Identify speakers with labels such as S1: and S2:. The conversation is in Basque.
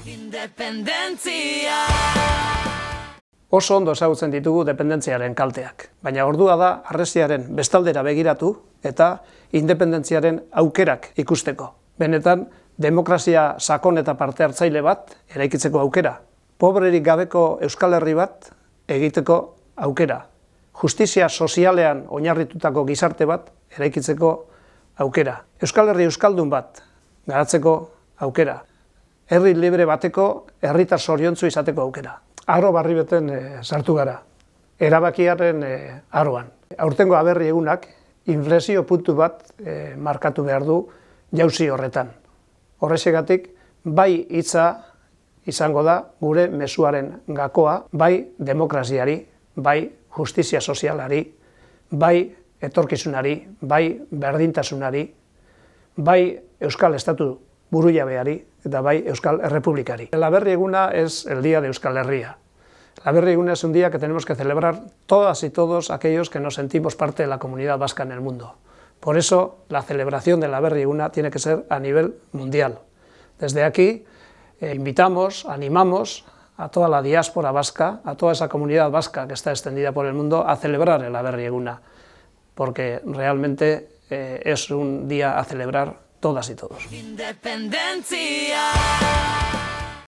S1: Independentzia.
S2: Oso ondo ezagutzen ditugu dependentziaren kalteak, baina ordua da harresiaren bestaldera begiratu eta independentziaren aukerak ikusteko. Benetan, demokrazia sakon eta parte hartzaile bat eraikitzeko aukera, pobrerik gabeko Euskal Herri bat egiteko aukera, justizia sozialean oinarritutako gizarte bat eraikitzeko aukera, Euskal Herri euskaldun bat garatzeko aukera, herri libre bateko herritar zoriontsu izateko aukera. Aro barri beten sartu gara, erabakiaren aroan. Aurtengo aberri egunak inflexio puntu bat markatu behar du jauzi horretan. Horrexegatik, bai hitza izango da gure mezuaren gakoa, bai demokraziari, bai justizia sozialari, bai etorkizunari, bai berdintasunari, bai Euskal Estatu burujabeari eta bai Euskal Errepublikari. El aberri eguna es el día de Euskal Herria. El aberri eguna es un día que tenemos que celebrar todas y todos aquellos que nos sentimos parte de la comunidad vasca en el mundo. Por eso, la celebración del aberri eguna tiene que ser a nivel mundial. Desde aquí, invitamos, animamos a toda la diáspora vasca, a toda esa comunidad vasca que está extendida por el mundo, a celebrar el aberri eguna, porque realmente es un día a celebrar todas y todos.
S1: Independentzia.